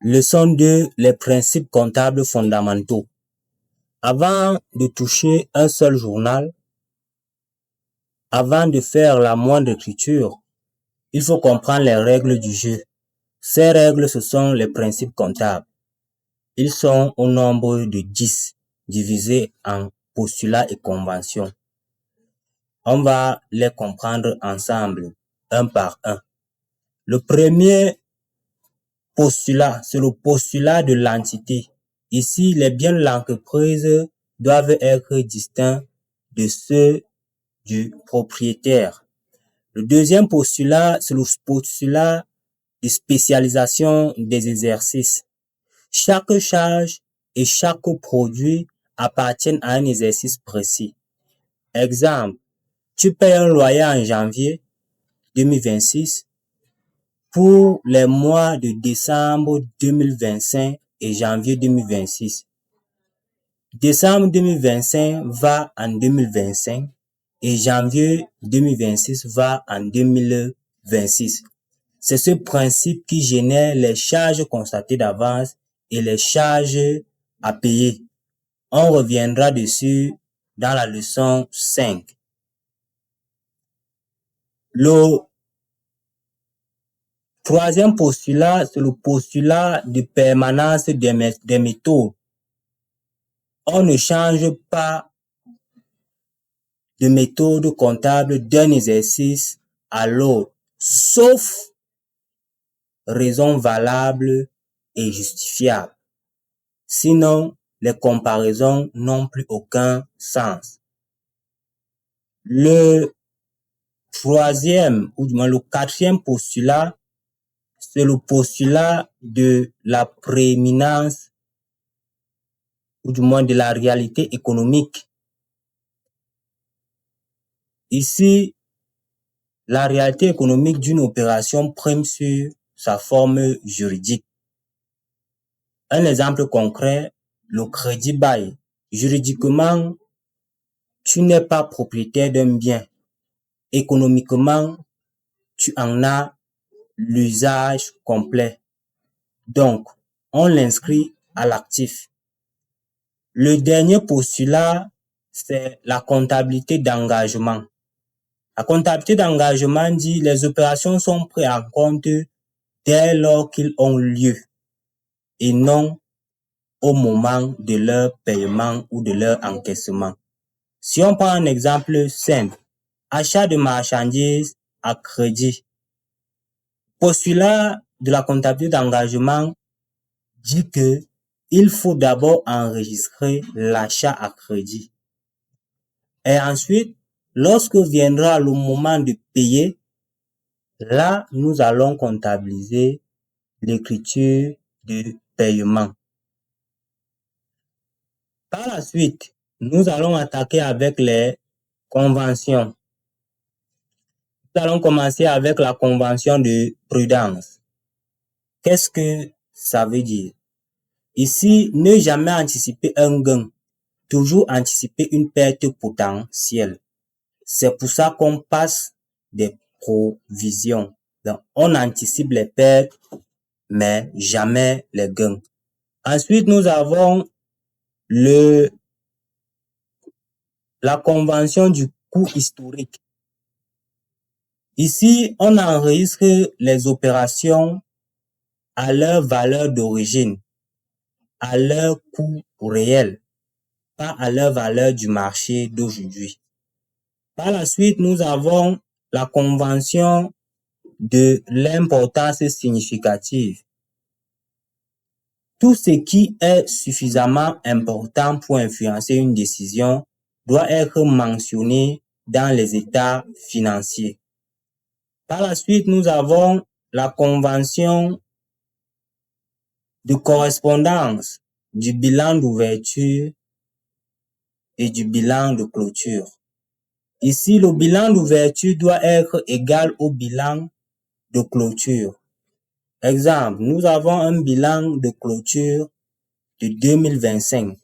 Leçon 2, les principes comptables fondamentaux. Avant de toucher un seul journal, avant de faire la moindre écriture, il faut comprendre les règles du jeu. Ces règles, ce sont les principes comptables. Ils sont au nombre de 10, divisés en postulats et conventions. On va les comprendre ensemble, un par un. Le premier postulat, c'est le postulat de l'entité. Ici, les biens de l'entreprise doivent être distincts de ceux du propriétaire. Le deuxième postulat, c'est le postulat de spécialisation des exercices. Chaque charge et chaque produit appartiennent à un exercice précis. Exemple, tu payes un loyer en janvier 2026 pour les mois de décembre 2025 et janvier 2026. Décembre 2025 va en 2025 et janvier 2026 va en 2026. C'est ce principe qui génère les charges constatées d'avance et les charges à payer. On reviendra dessus dans la leçon 5. Le troisième postulat, c'est le postulat de permanence des méthodes. On ne change pas de méthode comptable d'un exercice à l'autre, sauf raison valable et justifiable. Sinon, les comparaisons n'ont plus aucun sens. Le troisième, ou du moins le quatrième postulat, c'est le postulat de la prééminence, ou du moins de la réalité économique. Ici, la réalité économique d'une opération prime sur sa forme juridique. Un exemple concret, le crédit bail. Juridiquement, tu n'es pas propriétaire d'un bien. Économiquement, tu en as l'usage complet. Donc, on l'inscrit à l'actif. Le dernier postulat, c'est la comptabilité d'engagement. La comptabilité d'engagement dit les opérations sont prises en compte dès lors qu'ils ont lieu et non au moment de leur paiement ou de leur encaissement. Si on prend un exemple simple, achat de marchandises à crédit. Postulat de la comptabilité d'engagement dit que il faut d'abord enregistrer l'achat à crédit. Et ensuite, lorsque viendra le moment de payer, là, nous allons comptabiliser l'écriture de paiement. Par la suite, nous allons attaquer avec les conventions. Nous allons commencer avec la convention de prudence. Qu'est-ce que ça veut dire? Ici, ne jamais anticiper un gain, toujours anticiper une perte potentielle. C'est pour ça qu'on passe des provisions. Donc, on anticipe les pertes, mais jamais les gains. Ensuite, nous avons la convention du coût historique. Ici, on enregistre les opérations à leur valeur d'origine, à leur coût réel, pas à leur valeur du marché d'aujourd'hui. Par la suite, nous avons la convention de l'importance significative. Tout ce qui est suffisamment important pour influencer une décision doit être mentionné dans les états financiers. Par la suite, nous avons la convention de correspondance du bilan d'ouverture et du bilan de clôture. Ici, le bilan d'ouverture doit être égal au bilan de clôture. Exemple, nous avons un bilan de clôture de 2025.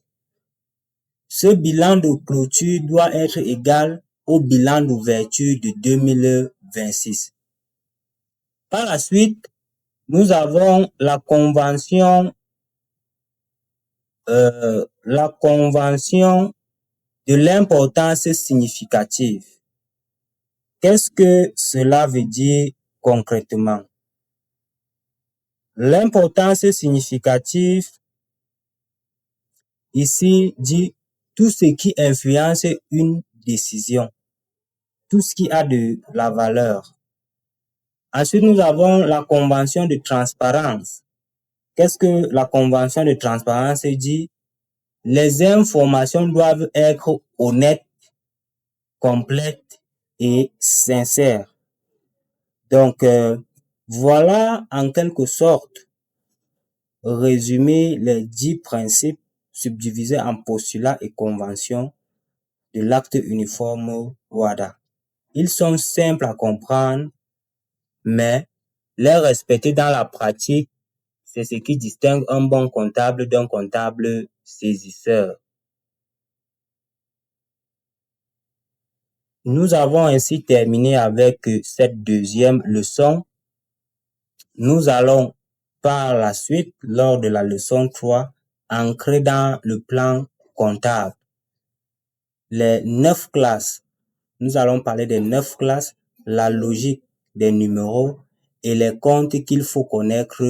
Ce bilan de clôture doit être égal au bilan d'ouverture de 2026. Par la suite, Nous avons la convention de l'importance significative. Qu'est-ce que cela veut dire concrètement? L'importance significative ici dit tout ce qui influence une décision, tout ce qui a de la valeur. Ensuite, nous avons la convention de transparence. Qu'est-ce que la convention de transparence dit? Les informations doivent être honnêtes, complètes et sincères. Donc, voilà en quelque sorte résumer les 10 principes subdivisés en postulats et conventions de l'acte uniforme WADA. Ils sont simples à comprendre, mais les respecter dans la pratique, c'est ce qui distingue un bon comptable d'un comptable saisisseur. Nous avons ainsi terminé avec cette deuxième leçon. Nous allons par la suite, lors de la leçon 3, ancrer dans le plan comptable les 9 classes. Nous allons parler des 9 classes, la logique des numéros et les comptes qu'il faut connaître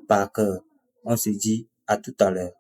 par cœur. On se dit à tout à l'heure.